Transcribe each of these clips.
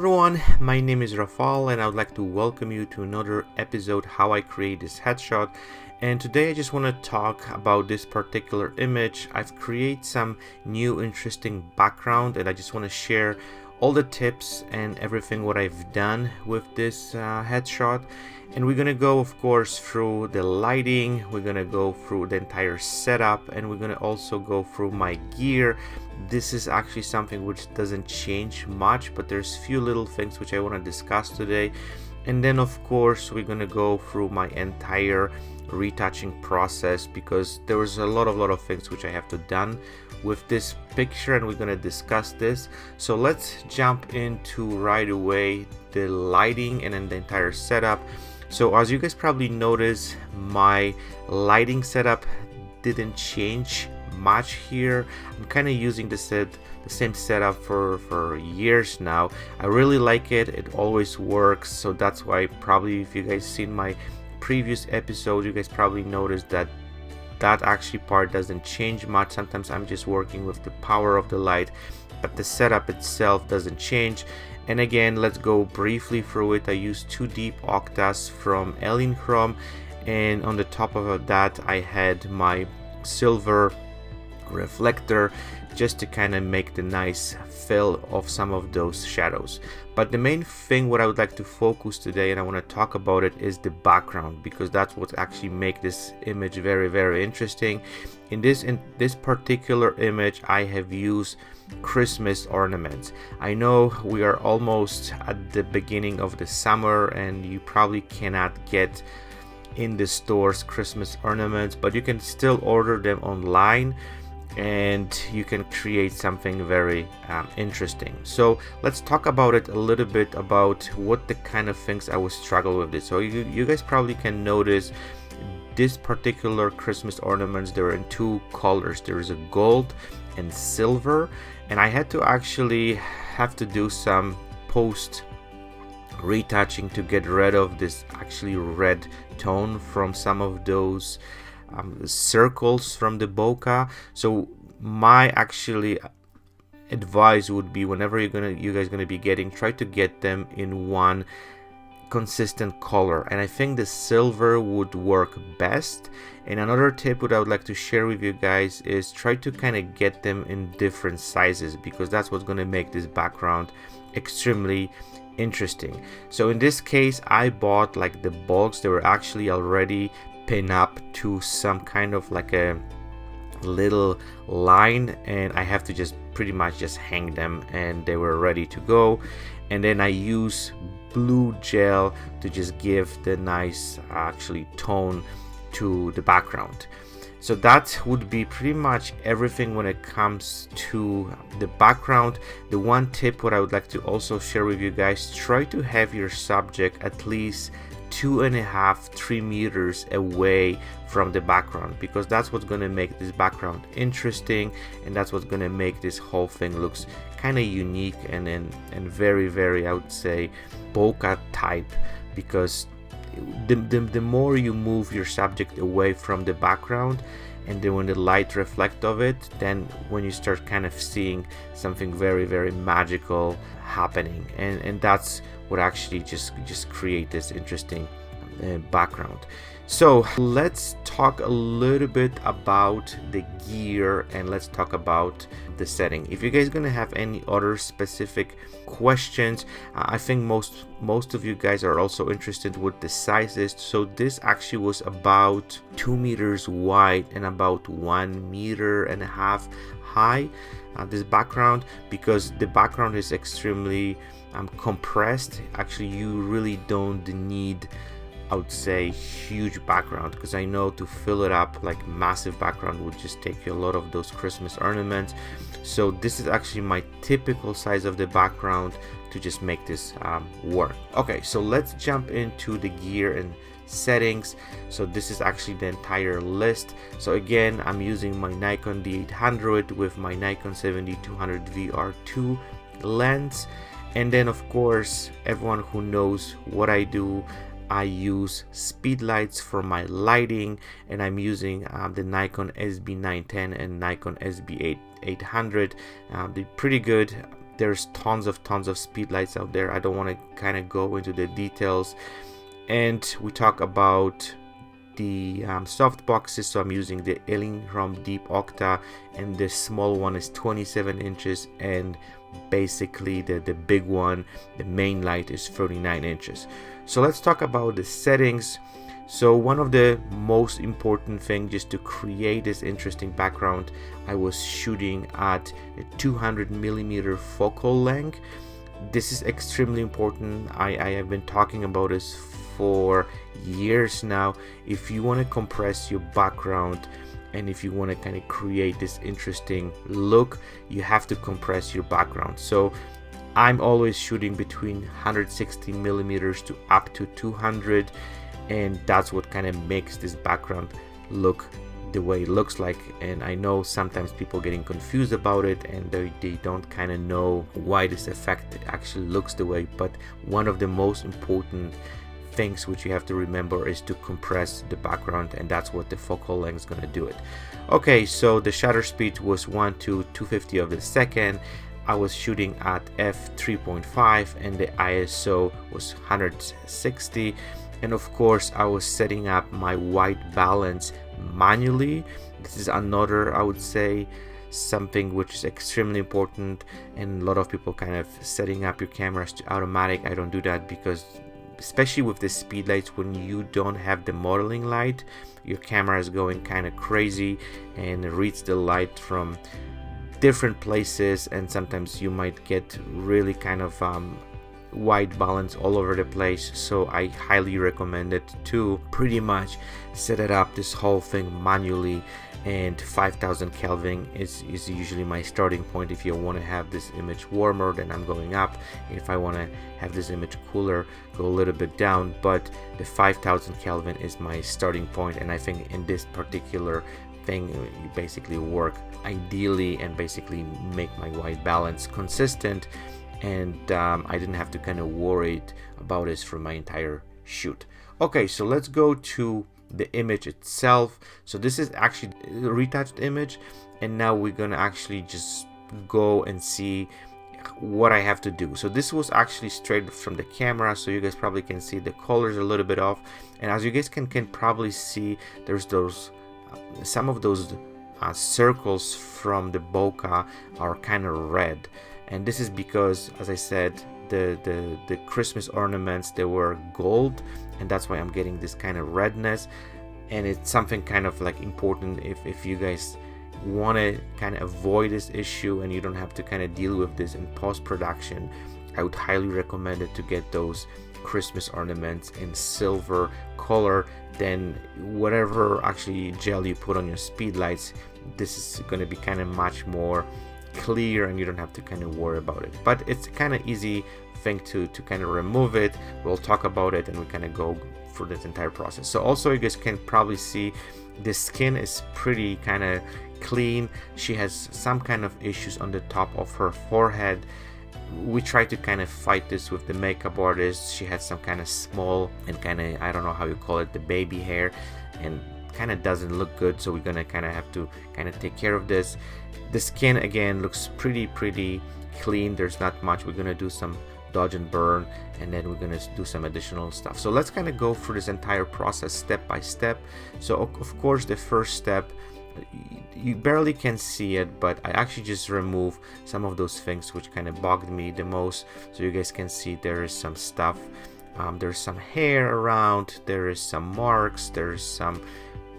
everyone, my name is Rafal and I would like to welcome you to another episode how I create this headshot. And today I just want to talk about this particular image. I've created some new interesting background and I just want to share all the tips and everything what I've done with this headshot. And we're gonna go, of course, through the lighting, we're gonna go through the entire setup, and we're gonna also go through my gear. This is actually something which doesn't change much, but there's few little things which I want to discuss today. And then of course we're gonna go through my entire retouching process, because there was a lot of things which I have to done with this picture, and we're gonna discuss this. So let's jump into right away the lighting and then the entire setup. So as you guys probably noticed, my lighting setup didn't change much here. I'm kind of using the same setup for years now. I really like it. It always works. So that's why probably if you guys seen my previous episode, you guys probably noticed that actually part doesn't change much. Sometimes I'm just working with the power of the light, but the setup itself doesn't change. And again, let's go briefly through it. I used 2 deep octas from Alien Chrome, and on the top of that I had my silver reflector just to kind of make the nice fill of some of those shadows. But the main thing what I would like to focus today, and I want to talk about it, is the background, because that's what actually make this image very interesting. In this particular image I have used Christmas ornaments. I know we are almost at the beginning of the summer and you probably cannot get in the stores Christmas ornaments, but you can still order them online and you can create something very interesting. So let's talk about it a little bit, about what the kind of things I was struggling with this. So you guys probably can notice this particular Christmas ornaments, they're in 2 colors. There is a gold and silver, and I had to actually have to do some post retouching to get rid of this actually red tone from some of those circles from the bokeh. So my actually advice would be, whenever you guys gonna be getting, try to get them in one consistent color, and I think the silver would work best. And another tip what I would like to share with you guys is try to kind of get them in different sizes, because that's what's going to make this background extremely interesting. So in this case I bought like the bulbs. They were actually already pinned up to some kind of like a little line, and I have to just pretty much just hang them and they were ready to go. And then I use blue gel to just give the nice actually tone to the background. So that would be pretty much everything when it comes to the background. The one tip what I would like to also share with you guys, try to have your subject at least 2.5-3 meters away from the background, because that's what's going to make this background interesting, and that's what's going to make this whole thing looks kind of unique and very, I would say, bokeh type. Because the more you move your subject away from the background, and then when the light reflect of it, then when you start kind of seeing something very magical happening, and that's what actually just create this interesting background. So let's talk a little bit about the gear, and let's talk about the setting. If you guys gonna have any other specific questions, I think most of you guys are also interested with the sizes. So this actually was about 2 meters wide and about 1.5 meters high, this background, because the background is extremely compressed. Actually, you really don't need, I would say, huge background, because I know to fill it up like massive background would just take you a lot of those Christmas ornaments. So this is actually my typical size of the background to just make this work. Okay, so let's jump into the gear and settings. So this is actually the entire list. So again, I'm using my Nikon D800 with my Nikon 70-200 VR2 lens. And then of course, everyone who knows what I do, I use speed lights for my lighting, and I'm using the Nikon SB910 and Nikon SB800. They're pretty good There's tons of speed lights out there. I don't want to kind of go into the details. And we talk about the soft boxes. So I'm using the Elinrom Deep Octa, and the small one is 27 inches, and basically the big one, the main light, is 39 inches. So let's talk about the settings. So one of the most important things, just to create this interesting background, I was shooting at a 200 millimeter focal length. This is extremely important. I have been talking about this for years now. If you want to compress your background, and if you want to kind of create this interesting look, you have to compress your background. So I'm always shooting between 160 millimeters to up to 200, and that's what kind of makes this background look the way it looks like. And I know sometimes people getting confused about it, and they don't kind of know why this effect actually looks the way. But one of the most important things which you have to remember is to compress the background, and that's what the focal length is going to do it. Okay, so the shutter speed was 1 to 250 of the second. I was shooting at f3.5, and the ISO was 160. And of course I was setting up my white balance manually. This is another, I would say, something which is extremely important, and a lot of people kind of setting up your cameras to automatic. I don't do that, because especially with the speed lights, when you don't have the modeling light, your camera is going kind of crazy and reads the light from different places, and sometimes you might get really kind of white balance all over the place. So I highly recommend it to pretty much set it up, this whole thing, manually. And 5000 Kelvin is usually my starting point. If you want to have this image warmer, then I'm going up. If I want to have this image cooler, go a little bit down, but the 5000 Kelvin is my starting point. And I think in this particular thing, you basically work ideally and basically make my white balance consistent, and I didn't have to kind of worry about this for my entire shoot. Okay, so let's go to the image itself. So this is actually a retouched image, and now we're gonna actually just go and see what I have to do. So this was actually straight from the camera, so you guys probably can see the colors a little bit off, and as you guys can probably see, there's those some of those circles from the bokeh are kind of red, and this is because, as I said, the Christmas ornaments, they were gold, and that's why I'm getting this kind of redness. And it's something kind of like important if you guys want to kind of avoid this issue and you don't have to kind of deal with this in post-production. I would highly recommend it to get those Christmas ornaments in silver color. Then whatever actually gel you put on your speed lights, this is going to be kind of much more clear, and you don't have to kind of worry about it. But it's kind of easy thing to kind of remove it. We'll talk about it and we kind of go through this entire process. So also you guys can probably see the skin is pretty kind of clean. She has some kind of issues on the top of her forehead. We tried to kind of fight this with the makeup artist. She had some kind of small and kind of, I don't know how you call it, the baby hair, and kind of doesn't look good, so we're gonna kind of have to kind of take care of this. The skin again looks pretty clean. There's not much. We're gonna do some dodge and burn, and then we're gonna do some additional stuff. So let's kind of go through this entire process step by step. So of course the first step, you barely can see it, but I actually just remove some of those things which kind of bugged me the most. So you guys can see there is some stuff, there's some hair around, there is some marks, there's some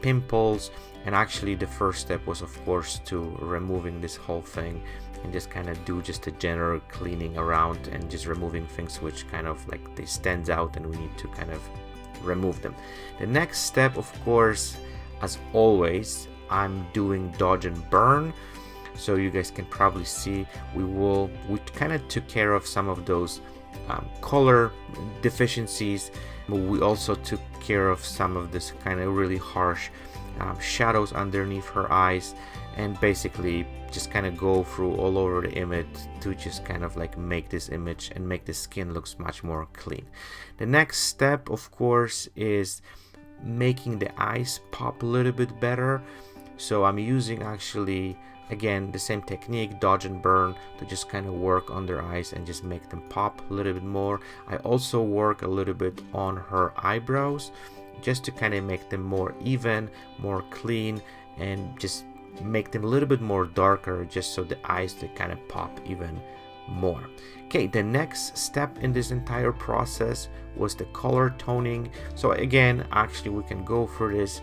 pimples, and actually the first step was of course to removing this whole thing and just kind of do just a general cleaning around and just removing things which kind of like they stand out and we need to kind of remove them. The next step, of course, as always, I'm doing dodge and burn. So you guys can probably see we kind of took care of some of those color deficiencies. We also took care of some of this kind of really harsh shadows underneath her eyes, and basically just kind of go through all over the image to just kind of like make this image and make the skin looks much more clean. The next step, of course, is making the eyes pop a little bit better. So I'm using actually again, the same technique, dodge and burn, to just kind of work on their eyes and just make them pop a little bit more. I also work a little bit on her eyebrows just to kind of make them more even, more clean, and just make them a little bit more darker, just so the eyes they kind of pop even more. Okay, the next step in this entire process was the color toning. So again, actually we can go through this.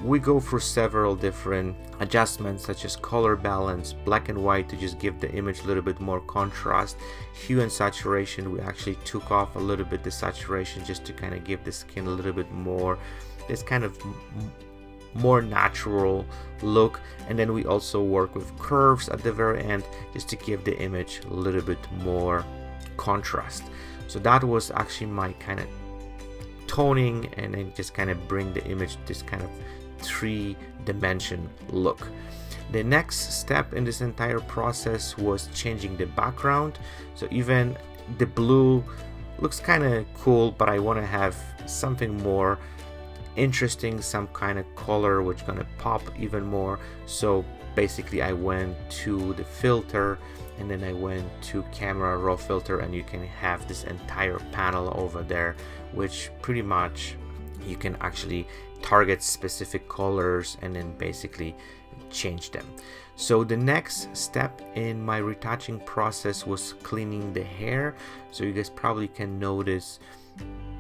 We go through several different adjustments, such as color balance, black and white, to just give the image a little bit more contrast. Hue and saturation, we actually took off a little bit the saturation just to kind of give the skin a little bit more this kind of more natural look. And then we also work with curves at the very end just to give the image a little bit more contrast. So that was actually my kind of toning, and then just kind of bring the image this kind of 3-dimension look. The next step in this entire process was changing the background. So even the blue looks kind of cool, but I want to have something more interesting, some kind of color which gonna pop even more. So basically I went to the filter, and then I went to camera raw filter, and you can have this entire panel over there, which pretty much you can actually target specific colors and then basically change them. So the next step in my retouching process was cleaning the hair. So you guys probably can notice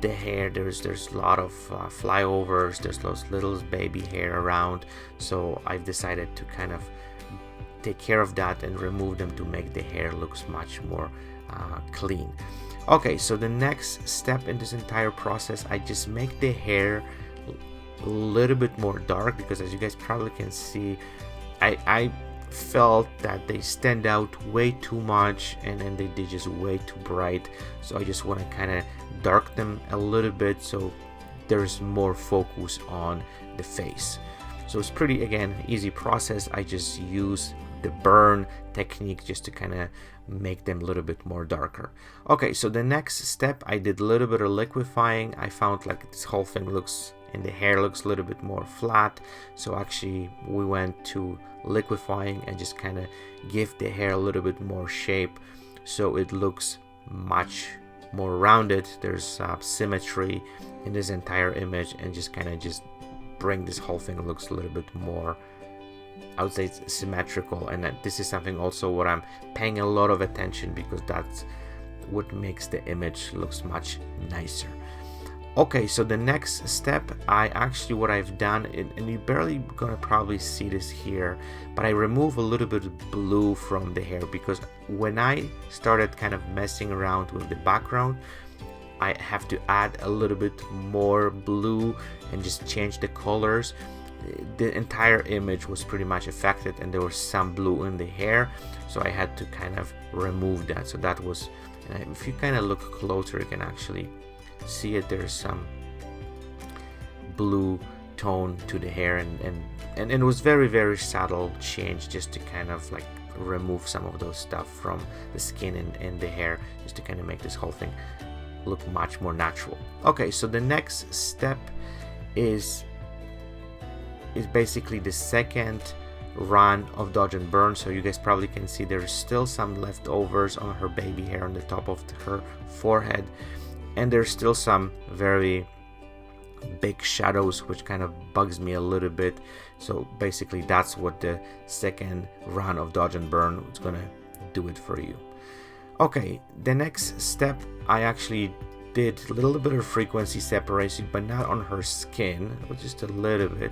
the hair, there's a lot of flyovers, there's those little baby hair around. So I've decided to kind of take care of that and remove them to make the hair looks much more clean. Okay, so the next step in this entire process, I just make the hair a little bit more dark, because as you guys probably can see, I felt that they stand out way too much, and then they just way too bright. So I just want to kind of dark them a little bit so there's more focus on the face. So it's pretty, again, easy process. I just use the burn technique just to kind of make them a little bit more darker. Okay, so the next step, I did a little bit of liquefying. I found like this whole thing looks, and the hair looks a little bit more flat. So actually we went to liquefying and just kind of give the hair a little bit more shape so it looks much more rounded. There's symmetry in this entire image, and just kind of just bring this whole thing looks a little bit more, I would say, it's symmetrical. And this is something also what I'm paying a lot of attention, because that's what makes the image looks much nicer. Okay, so the next step, what I've done, and you're barely gonna probably see this here, but I remove a little bit of blue from the hair, because when I started kind of messing around with the background, I have to add a little bit more blue and just change the colors. The entire image was pretty much affected, and there was some blue in the hair, so I had to kind of remove that. So that was, and if you kind of look closer, you can actually see it. There's some blue tone to the hair, and it was very subtle change, just to kind of like remove some of those stuff from the skin and the hair, just to kind of make this whole thing look much more natural. Okay, so the next step is basically the second run of dodge and burn. So you guys probably can see there's still some leftovers on her baby hair on the top of her forehead, and there's still some very big shadows, which kind of bugs me a little bit. So basically that's what the second run of dodge and burn is gonna do it for you. Okay, the next step, I actually did a little bit of frequency separation, but not on her skin, just a little bit.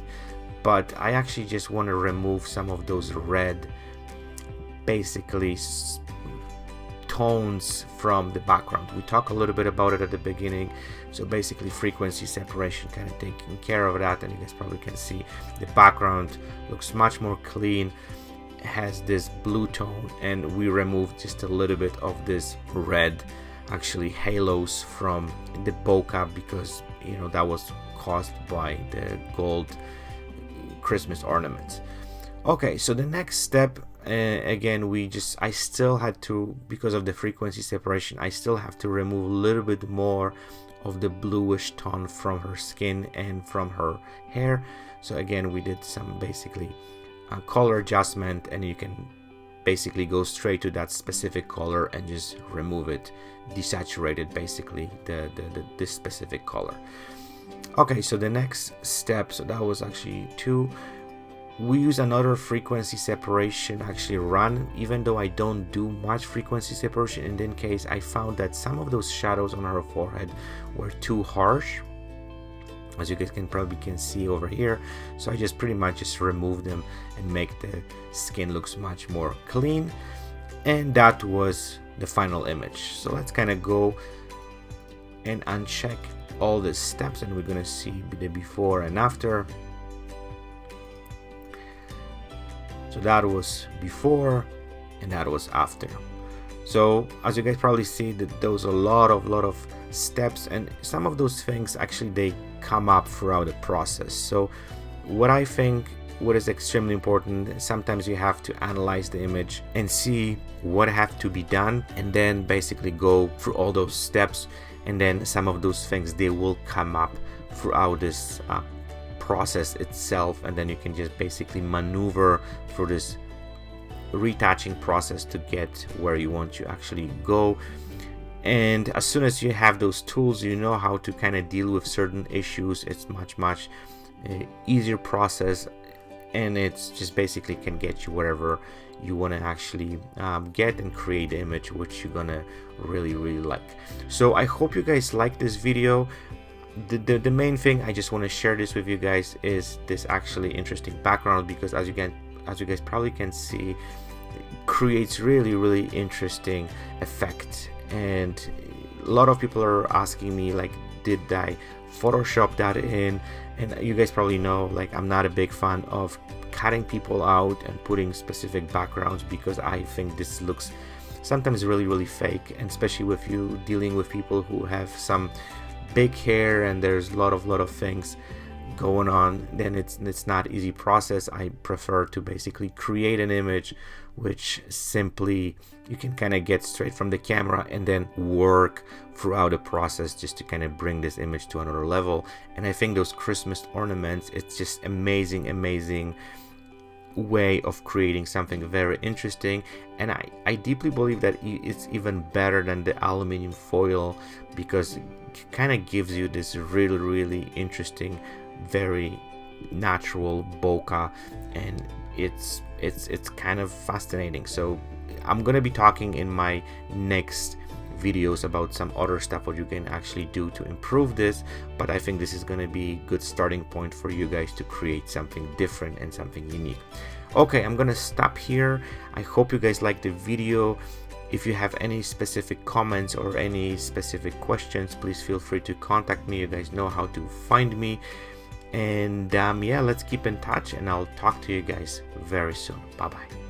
But I actually just want to remove some of those red, basically, tones from the background. We talked a little bit about it at the beginning. So basically frequency separation, kind of taking care of that, and you guys probably can see the background looks much more clean, has this blue tone, and we removed just a little bit of this red, actually halos from the bokeh, because you know that was caused by the gold Christmas ornaments. Okay, so the next step, again, I still had to, because of the frequency separation, I still have to remove a little bit more of the bluish tone from her skin and from her hair. So again, we did some basically color adjustment, and you can basically go straight to that specific color and just remove it, desaturate it, basically this specific color. Okay, so the next step, so that was actually 2. We use another frequency separation actually run, even though I don't do much frequency separation. In this case, I found that some of those shadows on her forehead were too harsh, as you guys can see over here. So I just pretty much just remove them and make the skin looks much more clean. And that was the final image. So let's kind of go and uncheck all the steps, and we're gonna see the before and after. So that was before and that was after. So as you guys probably see, that there was a lot of steps, and some of those things actually they come up throughout the process. So what I think what is extremely important, sometimes you have to analyze the image and see what have to be done, and then basically go through all those steps, and then some of those things they will come up throughout this process itself, and then you can just basically maneuver through this retouching process to get where you want to actually go. And as soon as you have those tools, you know how to kind of deal with certain issues. It's much easier process, and it's just basically can get you wherever you want to actually get and create the image which you're gonna really like. So I hope you guys like this video. The main thing I just want to share this with you guys is this actually interesting background, because as you guys probably can see, it creates really interesting effect. And a lot of people are asking me, like, did I Photoshop that in? And you guys probably know, like, I'm not a big fan of cutting people out and putting specific backgrounds, because I think this looks sometimes really fake, and especially with you dealing with people who have some big hair and there's a lot of things going on, then it's not easy process. I prefer to basically create an image which simply you can kind of get straight from the camera and then work throughout the process just to kind of bring this image to another level. And I think those Christmas ornaments, it's just amazing way of creating something very interesting. And I deeply believe that it's even better than the aluminum foil, because it kind of gives you this really interesting, very natural bokeh, and it's kind of fascinating. So I'm gonna be talking in my next videos about some other stuff what you can actually do to improve this, but I think this is going to be a good starting point for you guys to create something different and something unique. Okay, I'm gonna stop here. I hope you guys liked the video. If you have any specific comments or any specific questions, please feel free to contact me. You guys know how to find me. And yeah, let's keep in touch, and I'll talk to you guys very soon. Bye bye.